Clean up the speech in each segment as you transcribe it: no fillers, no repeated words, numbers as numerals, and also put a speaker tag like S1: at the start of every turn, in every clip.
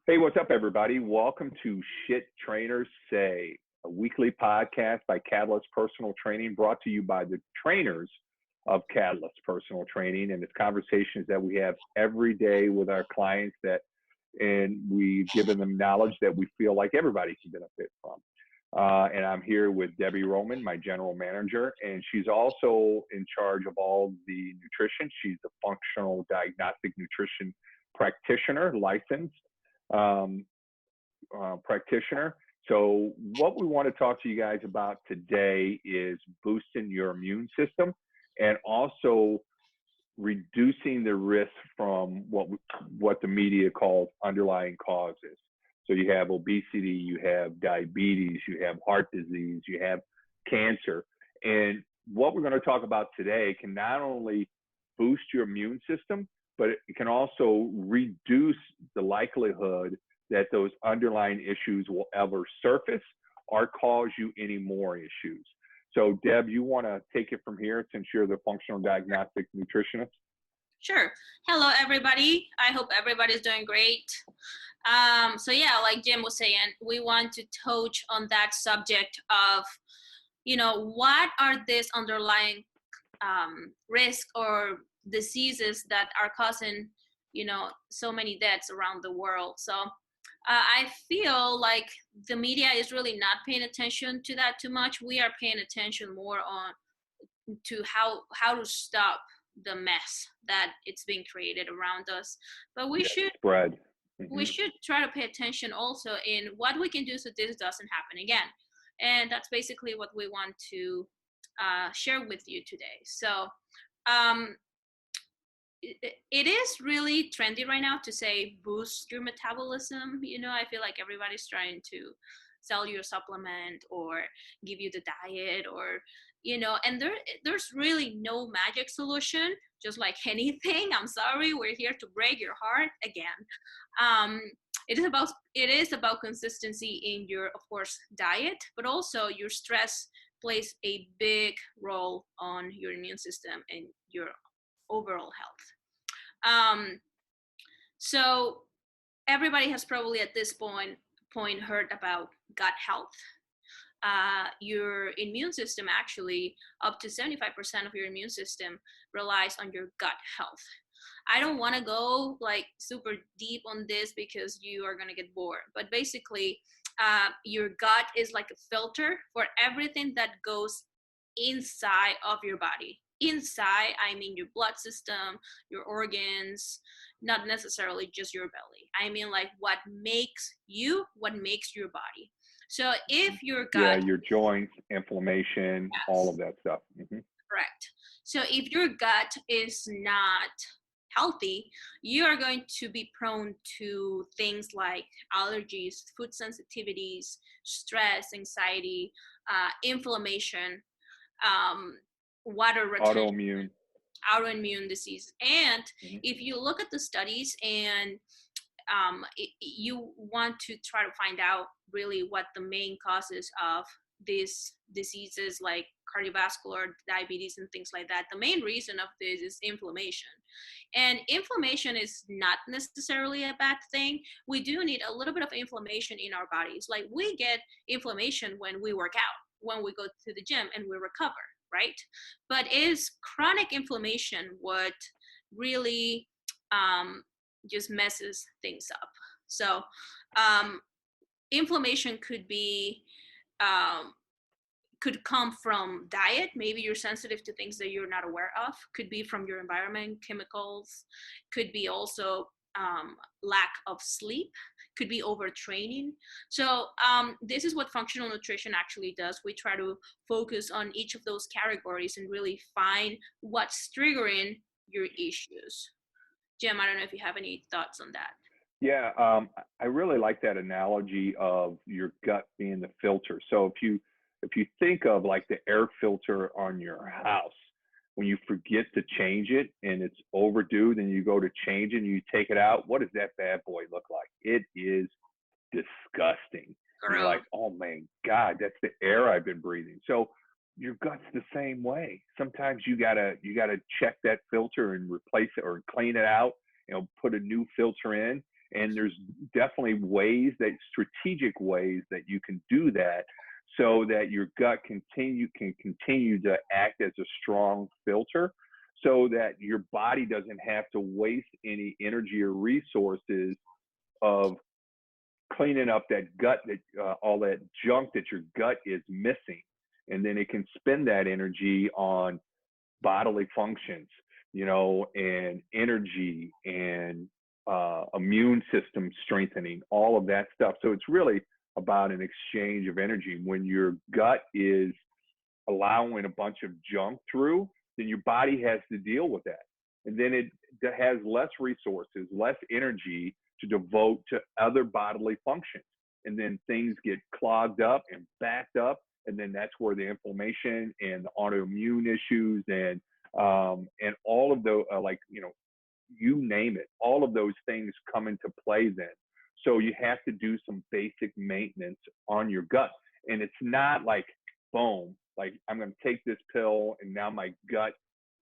S1: Hey, what's up, everybody? Welcome to Shit Trainers Say, a weekly podcast by Catalyst Personal Training, brought to you by the trainers of Catalyst Personal Training. And it's conversations that we have every day with our clients and we've given them knowledge that we feel like everybody can benefit from. And I'm here with Debbie Roman, my general manager, and she's also in charge of all the nutrition. She's a functional diagnostic nutrition practitioner, licensed practitioner. So what we want to talk to you guys about today is boosting your immune system and also reducing the risk from what the media calls underlying causes. So you have obesity, you have diabetes, you have heart disease, you have cancer. And what we're going to talk about today can not only boost your immune system, but it can also reduce the likelihood that those underlying issues will ever surface or cause you any more issues. So Deb, you want to take it from here since you're the functional diagnostic nutritionist?
S2: Sure. Hello, everybody. I hope everybody's doing great. So yeah, like Jim was saying, we want to touch on that subject of, what are these underlying risks or diseases that are causing, so many deaths around the world. So I feel like the media is really not paying attention to that too much. We are paying attention more to how to stop the mess that it's being created around us. But we should
S1: spread.
S2: We should try to pay attention also in what we can do so this doesn't happen again. And that's basically what we want to share with you today. So it is really trendy right now to say boost your metabolism. I feel like everybody's trying to sell you a supplement or give you the diet or and there's really no magic solution. Just like anything, I'm sorry, we're here to break your heart again. It is about consistency in your, of course, diet, but also your stress plays a big role on your immune system and your overall health. So everybody has probably at this point heard about gut health. Your immune system, actually up to 75% of your immune system relies on your gut health. I don't want to go like super deep on this because you are going to get bored, but basically your gut is like a filter for everything that goes inside of your body. Inside, I mean your blood system, your organs, not necessarily just your belly. I mean like what makes your body. So if your gut...
S1: your joints, inflammation,
S2: Yes.
S1: All of that stuff.
S2: Correct. So if your gut is not healthy, you are going to be prone to things like allergies, food sensitivities, stress, anxiety, inflammation, water retention, autoimmune disease. And if you look at the studies and you want to try to find out really what the main causes of these diseases like cardiovascular, diabetes, and things like that, the main reason of this is inflammation. And inflammation is not necessarily a bad thing. We do need a little bit of inflammation in our bodies. Like we get inflammation when we work out, when we go to the gym and we recover, right? But is chronic inflammation what really just messes things up? So inflammation could come from diet. Maybe you're sensitive to things that you're not aware of. Could be from your environment, chemicals. Could be also lack of sleep. Could be overtraining. So this is what functional nutrition actually does. We try to focus on each of those categories and really find what's triggering your issues. Jim, I don't know if you have any thoughts on that.
S1: Yeah, I really like that analogy of your gut being the filter. So if you think of like the air filter on your house, when you forget to change it and it's overdue, then you go to change it and you take it out, what does that bad boy look like? It is disgusting. You're like, oh my God, that's the air I've been breathing. So your gut's the same way. Sometimes you gotta check that filter and replace it or clean it out, put a new filter in. And there's definitely strategic ways that you can do that so that your gut can continue to act as a strong filter so that your body doesn't have to waste any energy or resources of cleaning up that gut, all that junk that your gut is missing. And then it can spend that energy on bodily functions, and energy and immune system strengthening, all of that stuff. So it's really about an exchange of energy. When your gut is allowing a bunch of junk through, then your body has to deal with that. And then it has less resources, less energy to devote to other bodily functions. And then things get clogged up and backed up. And then that's where the inflammation and the autoimmune issues and all of the, you name it, all of those things come into play then. So you have to do some basic maintenance on your gut. And it's not like, boom, like I'm going to take this pill and now my gut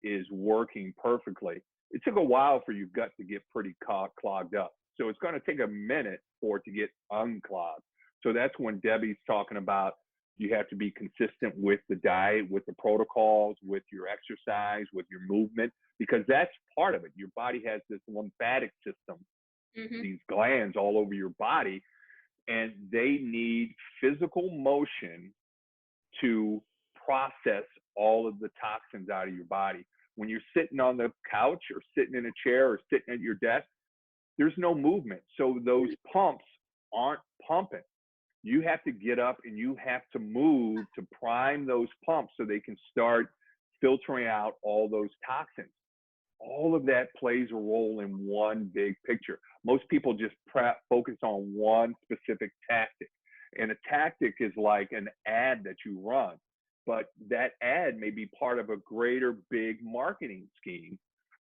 S1: is working perfectly. It took a while for your gut to get pretty clogged up. So it's going to take a minute for it to get unclogged. So that's when Debbie's talking about you have to be consistent with the diet, with the protocols, with your exercise, with your movement, because that's part of it. Your body has this lymphatic system, these glands all over your body, and they need physical motion to process all of the toxins out of your body. When you're sitting on the couch or sitting in a chair or sitting at your desk, there's no movement. So those pumps aren't pumping. You have to get up and you have to move to prime those pumps so they can start filtering out all those toxins. All of that plays a role in one big picture. Most people just focus on one specific tactic. And a tactic is like an ad that you run, but that ad may be part of a greater big marketing scheme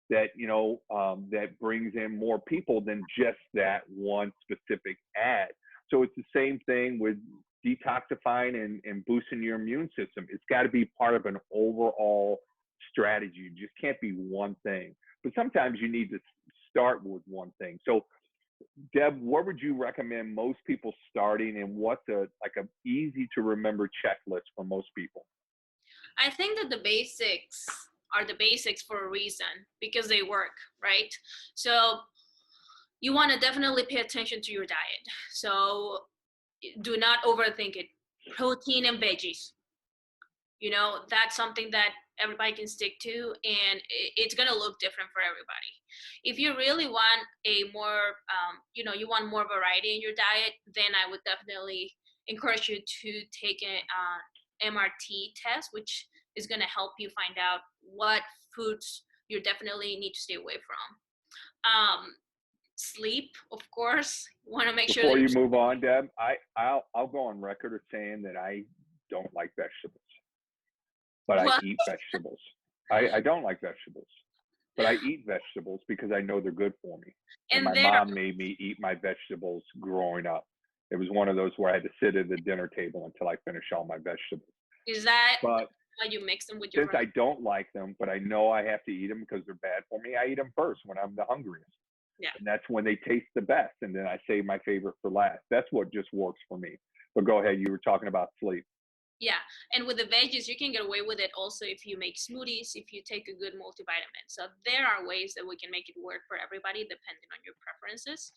S1: that, that brings in more people than just that one specific ad. So it's the same thing with detoxifying and boosting your immune system. It's got to be part of an overall strategy. You just can't be one thing. But sometimes you need to start with one thing. So, Deb, what would you recommend most people starting, and what's a easy to remember checklist for most people?
S2: I think that the basics are the basics for a reason, because they work, right? So you want to definitely pay attention to your diet. So do not overthink it. Protein and veggies, that's something that everybody can stick to, and it's going to look different for everybody. If you really want a more, you want more variety in your diet, then I would definitely encourage you to take an MRT test, which is going to help you find out what foods you definitely need to stay away from. Sleep, of course. Want to make sure.
S1: Before you move on, Deb, I'll go on record of saying that I don't like vegetables, but I eat vegetables. I don't like vegetables, but I eat vegetables because I know they're good for me. And my mom made me eat my vegetables growing up. It was one of those where I had to sit at the dinner table until I finished all my vegetables.
S2: Is that how you mix them with your?
S1: Since I don't like them, but I know I have to eat them because they're bad for me, I eat them first when I'm the hungriest.
S2: Yeah.
S1: And that's when they taste the best. And then I save my favorite for last. That's what just works for me. But go ahead. You were talking about sleep.
S2: Yeah. And with the veggies, you can get away with it also if you make smoothies, if you take a good multivitamin. So there are ways that we can make it work for everybody depending on your preferences.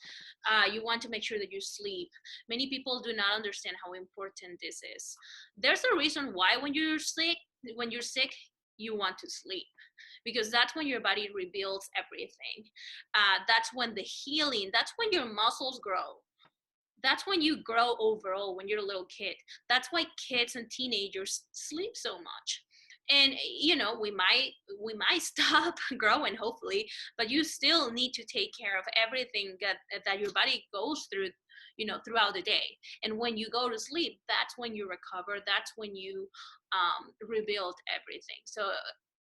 S2: You want to make sure that you sleep. Many people do not understand how important this is. There's a reason why when you're sick, you want to sleep, because that's when your body rebuilds everything. That's when the healing, that's when your muscles grow. That's when you grow overall when you're a little kid. That's why kids and teenagers sleep so much. And we might stop growing, hopefully, but you still need to take care of everything that your body goes through, throughout the day. And when you go to sleep, that's when you recover. That's when you rebuild everything. So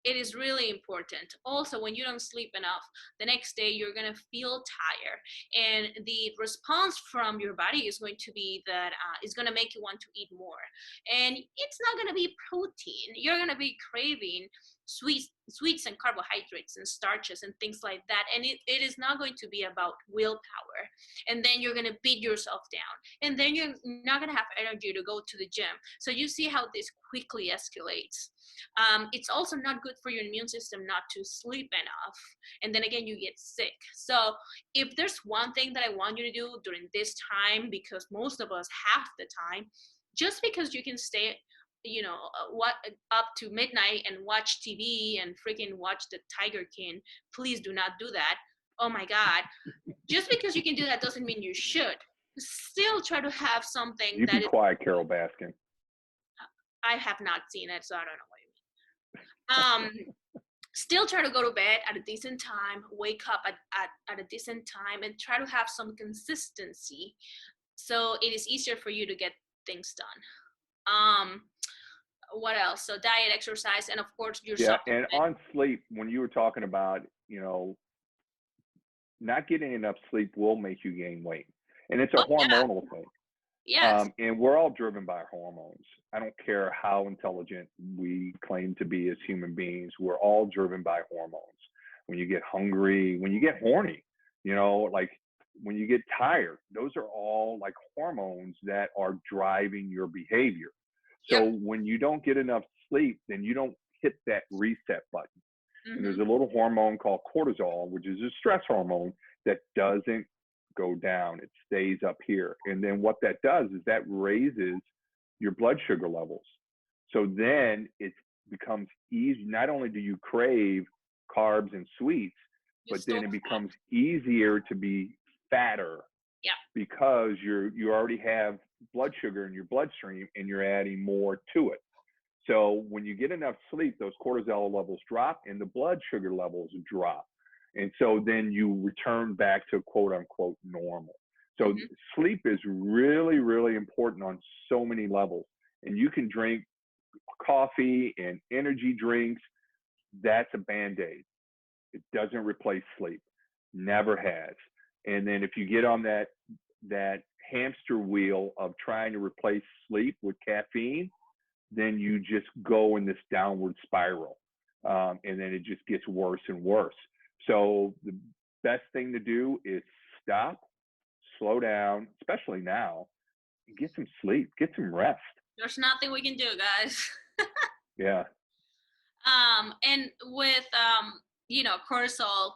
S2: it is really important. Also, when you don't sleep enough, the next day you're going to feel tired, and the response from your body is going to be that it's going to make you want to eat more, and it's not going to be protein. You're going to be craving sweets and carbohydrates and starches and things like that. And it is not going to be about willpower. And then you're going to beat yourself down. And then you're not going to have energy to go to the gym. So you see how this quickly escalates. It's also not good for your immune system not to sleep enough. And then again, you get sick. So if there's one thing that I want you to do during this time, because most of us have the time, just because you can stay what up to midnight and watch TV and freaking watch the Tiger King, please do not do that. Oh my God. Just because you can do that doesn't mean you should. Still try to have something
S1: You
S2: that
S1: be
S2: is.
S1: quiet, Carol Baskin.
S2: I have not seen it, so I don't know what you mean. Still try to go to bed at a decent time, wake up at a decent time, and try to have some consistency so it is easier for you to get things done. What else? So diet, exercise, and of course your
S1: And on sleep, when you were talking about, not getting enough sleep will make you gain weight, and it's a hormonal thing.
S2: Yes.
S1: And we're all driven by hormones. I don't care how intelligent we claim to be as human beings. We're all driven by hormones. When you get hungry, when you get horny, like when you get tired, those are all like hormones that are driving your behavior. So when you don't get enough sleep, then you don't hit that reset button. Mm-hmm. And there's a little hormone called cortisol, which is a stress hormone that doesn't go down. It stays up here. And then what that does is that raises your blood sugar levels. So then it becomes easy. Not only do you crave carbs and sweets, but then it becomes easier to be fatter.
S2: Yeah.
S1: Because you already have blood sugar in your bloodstream and you're adding more to it. So when you get enough sleep, those cortisol levels drop and the blood sugar levels drop. And so then you return back to quote unquote normal. So sleep is really, really important on so many levels. And you can drink coffee and energy drinks. That's a Band-Aid. It doesn't replace sleep. Never has. And then if you get on that hamster wheel of trying to replace sleep with caffeine, then you just go in this downward spiral. And then it just gets worse and worse. So the best thing to do is stop, slow down, especially now, and get some sleep, get some rest.
S2: There's nothing we can do, guys.
S1: Yeah.
S2: And with, cortisol,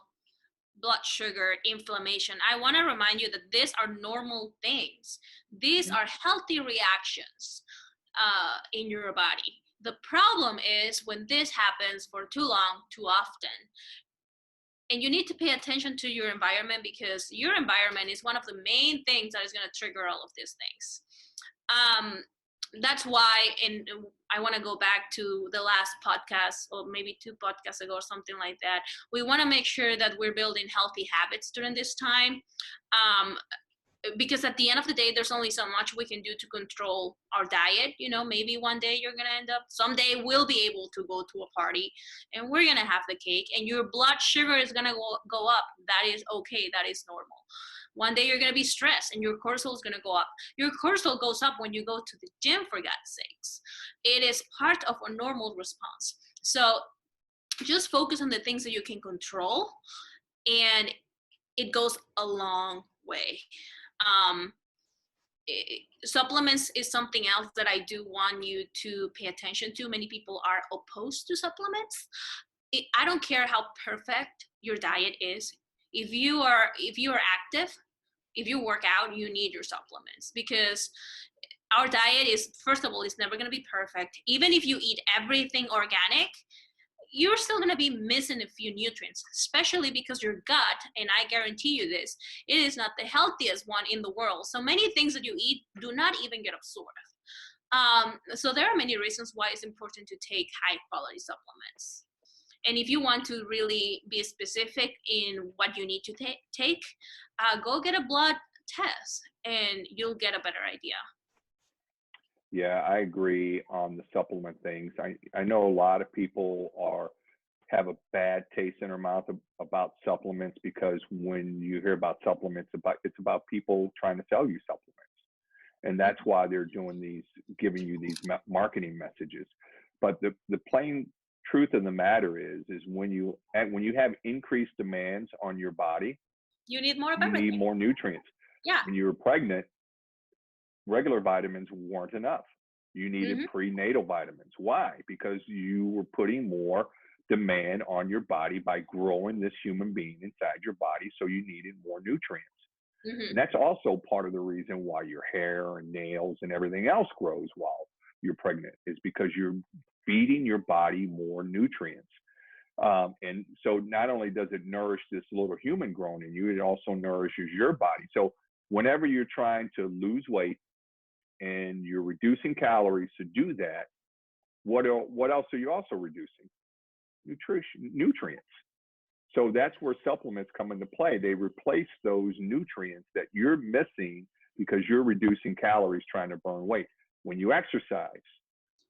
S2: blood sugar, inflammation, I want to remind you that these are normal things. These are healthy reactions in your body. The problem is when this happens for too long, too often. And you need to pay attention to your environment, because your environment is one of the main things that is going to trigger all of these things. That's why, and I want to go back to the last podcast, or maybe 2 podcasts ago or something like that. We want to make sure that we're building healthy habits during this time. Because at the end of the day, there's only so much we can do to control our diet. Maybe one day you're going to end up, someday we'll be able to go to a party and we're going to have the cake and your blood sugar is going to go up. That is okay. That is normal. One day you're going to be stressed and your cortisol is going to go up. Your cortisol goes up when you go to the gym, for God's sakes. It is part of a normal response. So just focus on the things that you can control, and it goes a long way. Supplements is something else that I do want you to pay attention to. Many people are opposed to supplements. I don't care how perfect your diet is. If you are active, if you work out, you need your supplements, because our diet is, first of all, it's never going to be perfect. Even if you eat everything organic, you're still going to be missing a few nutrients, especially because your gut, and I guarantee you this, it is not the healthiest one in the world. So many things that you eat do not even get absorbed. So there are many reasons why it's important to take high quality supplements. And if you want to really be specific in what you need to take, go get a blood test and you'll get a better idea.
S1: Yeah, I agree on the supplement things. I know a lot of people have a bad taste in their mouth about supplements, because when you hear about supplements, it's about people trying to sell you supplements. And that's why they're giving you these marketing messages. But the plain truth of the matter is when you have increased demands on your body,
S2: You need more of
S1: you need
S2: everything.
S1: more nutrients.
S2: Yeah.
S1: When you were pregnant, regular vitamins weren't enough. You needed
S2: Mm-hmm.
S1: prenatal vitamins. Why? Because you were putting more demand on your body by growing this human being inside your body, so you needed more nutrients.
S2: Mm-hmm.
S1: And that's also part of the reason why your hair and nails and everything else grows while you're pregnant, is because you're feeding your body more nutrients. And so not only does it nourish this little human growing in you, it also nourishes your body. So whenever you're trying to lose weight and you're reducing calories to do that, what else are you also reducing? Nutrients. So that's where supplements come into play. They replace those nutrients that you're missing because you're reducing calories trying to burn weight. When you exercise,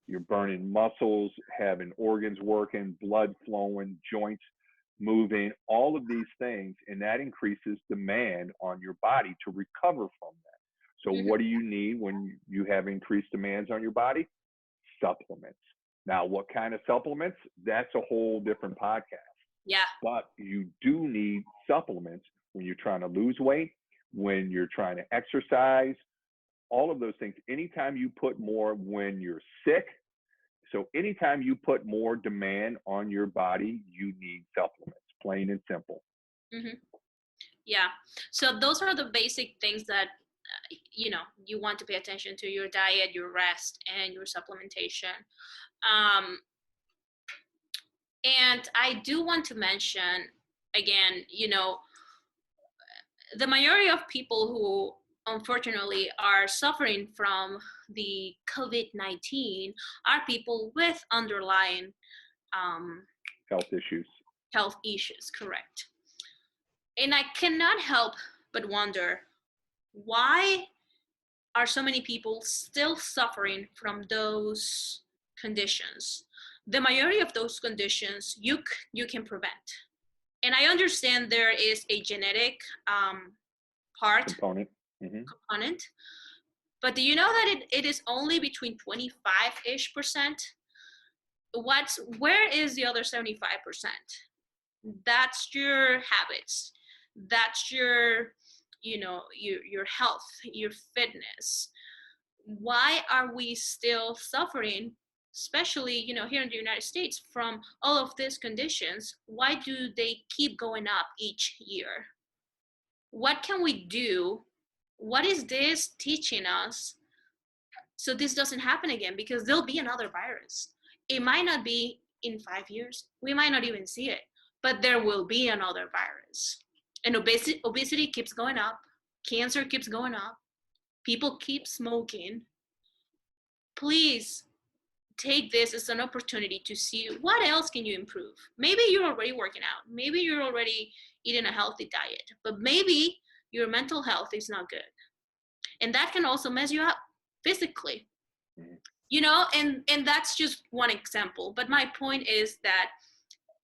S1: you're burning muscles, having organs working, blood flowing, joints moving, all of these things, and that increases demand on your body to recover from that. So
S2: Mm-hmm.
S1: what do you need when you have increased demands on your body? Supplements. Now, what kind of supplements? That's a whole different podcast.
S2: Yeah.
S1: But you do need supplements when you're trying to lose weight, when you're trying to exercise, all of those things. Anytime you put more when you're sick, so anytime you put more demand on your body, you need supplements, plain and simple.
S2: Mm-hmm. Yeah. So those are the basic things that you want to pay attention to: your diet, your rest, and your supplementation. And I do want to mention again, the majority of people who unfortunately are suffering from the COVID-19 are people with underlying
S1: Health issues.
S2: health issues, correct? And I cannot help but wonder, why are so many people still suffering from those conditions? The majority of those conditions you can prevent. And I understand there is a genetic
S1: Component. Mm-hmm.
S2: component, but do you know that it is only between 25-ish%? Where is the other 75%? That's your habits. That's your health, your fitness. Why are we still suffering, especially here in the United States, from all of these conditions? Why do they keep going up each year? What can we do? What is this teaching us so this doesn't happen again? Because there'll be another virus. It might not be in 5 years. We might not even see it, but there will be another virus. And obesity keeps going up. Cancer keeps going up. People keep smoking. Please take this as an opportunity to see what else can you improve. Maybe you're already working out. Maybe you're already eating a healthy diet, but maybe your mental health is not good. And that can also mess you up physically. And that's just one example. But my point is that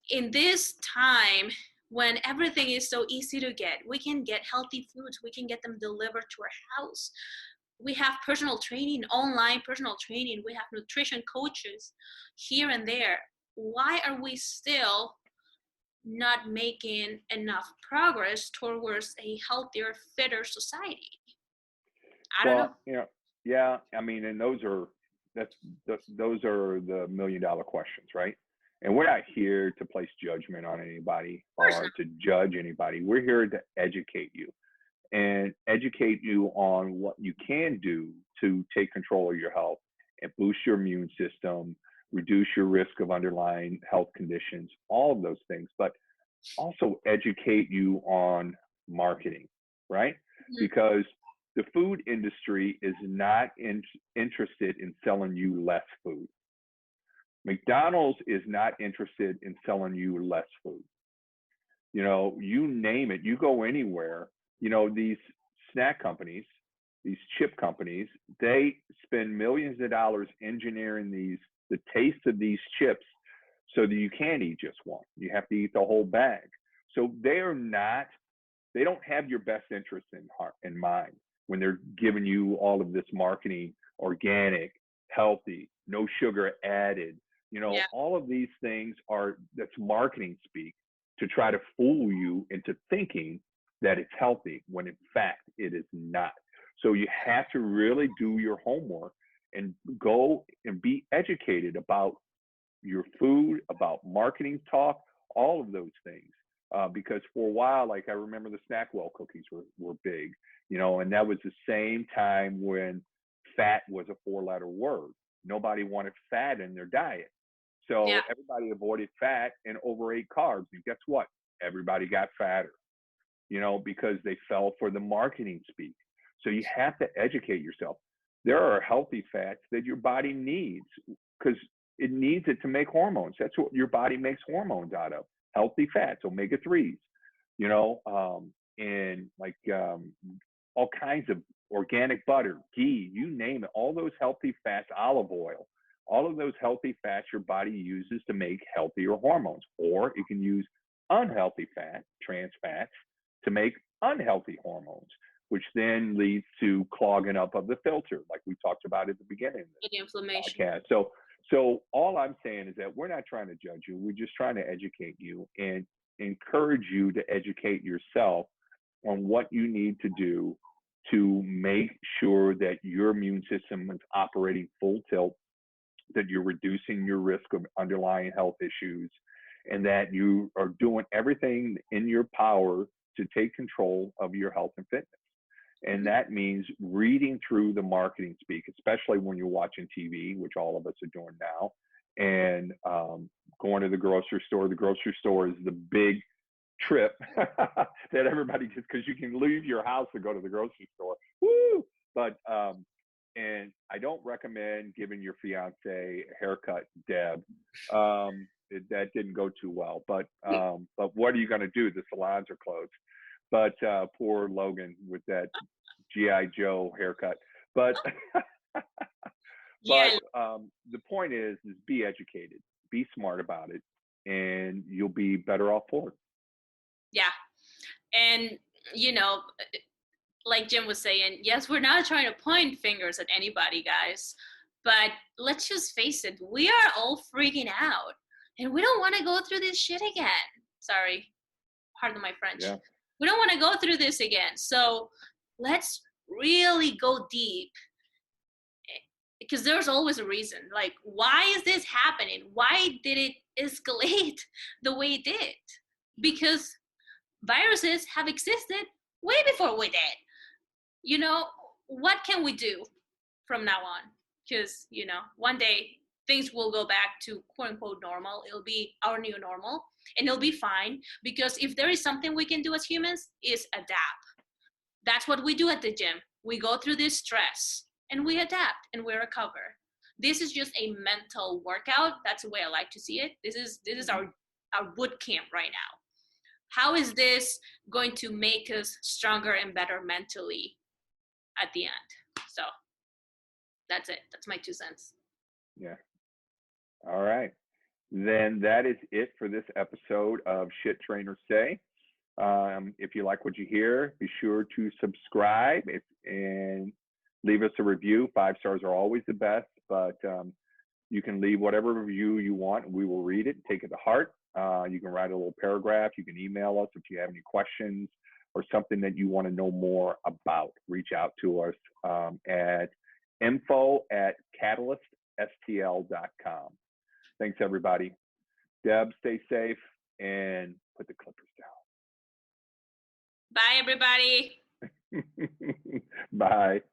S2: in this time when everything is so easy to get, we can get healthy foods, we can get them delivered to our house. We have personal training, online personal training. We have nutrition coaches here and there. Why are we still not making enough progress towards a healthier, fitter society? I don't know.
S1: Yeah. I mean, and those are the $1 million questions, right? And we're not here to place judgment on anybody or to judge anybody. We're here to educate you and educate you on what you can do to take control of your health and boost your immune system, reduce your risk of underlying health conditions, all of those things, but also educate you on marketing, right? Mm-hmm. Because the food industry is not interested in selling you less food. McDonald's is not interested in selling you less food. You name it, you go anywhere, these snack companies, these chip companies, they spend millions of dollars engineering the taste of these chips so that you can't eat just one. You have to eat the whole bag. So they don't have your best interest in mind when they're giving you all of this marketing, organic, healthy, no sugar added,
S2: Yeah.
S1: All of these things that's marketing speak to try to fool you into thinking that it's healthy when in fact it is not. So you have to really do your homework and go and be educated about your food, about marketing talk, all of those things. Because for a while, like I remember the Snackwell cookies were big, and that was the same time when fat was a 4-letter word. Nobody wanted fat in their diet.
S2: Yeah.
S1: So everybody avoided fat and overate carbs. And guess what? Everybody got fatter, because they fell for the marketing speak. So you have to educate yourself. There are healthy fats that your body needs because it needs it to make hormones. That's what your body makes hormones out of. Healthy fats, omega 3s, and like all kinds of organic butter, ghee, you name it, all those healthy fats, olive oil, all of those healthy fats your body uses to make healthier hormones. Or it can use unhealthy fat, trans fats, to make unhealthy hormones, which then leads to clogging up of the filter, like we talked about at the beginning of
S2: And
S1: the
S2: inflammation.
S1: podcast. So all I'm saying is that we're not trying to judge you. We're just trying to educate you and encourage you to educate yourself on what you need to do to make sure that your immune system is operating full tilt, that you're reducing your risk of underlying health issues, and that you are doing everything in your power to take control of your health and fitness. And that means reading through the marketing speak, especially when you're watching TV, which all of us are doing now, and going to the grocery store. The grocery store is the big trip that everybody gets because you can leave your house to go to the grocery store. Woo! But and I don't recommend giving your fiance a haircut, Deb. That didn't go too well. But what are you going to do? The salons are closed. But poor Logan with that GI Joe haircut. But
S2: Yeah.
S1: the point is be educated, be smart about it, and you'll be better off for it.
S2: Yeah. And, like Jim was saying, yes, we're not trying to point fingers at anybody, guys, but let's just face it, we are all freaking out and we don't want to go through this shit again. Sorry, pardon my French.
S1: Yeah.
S2: We don't want to go through this again. So let's really go deep, because there's always a reason. Like, why is this happening? Why did it escalate the way it did? Because viruses have existed way before we did. What can we do from now on? Because, one day things will go back to quote unquote normal. It'll be our new normal and it'll be fine, because if there is something we can do as humans is adapt. That's what we do at the gym. We go through this stress and we adapt and we recover. This is just a mental workout. That's the way I like to see it. This is our boot camp right now. How is this going to make us stronger and better mentally at the end? So that's it. That's my 2 cents.
S1: Yeah. All right. Then that is it for this episode of Shit Trainers Say. If you like what you hear, be sure to subscribe and leave us a review. 5 stars are always the best, but you can leave whatever review you want and we will read it, take it to heart. You can write a little paragraph. You can email us if you have any questions or something that you want to know more about. Reach out to us at info@catalyststl.com. Thanks, everybody. Deb, stay safe and put the clippers down.
S2: Bye, everybody.
S1: Bye.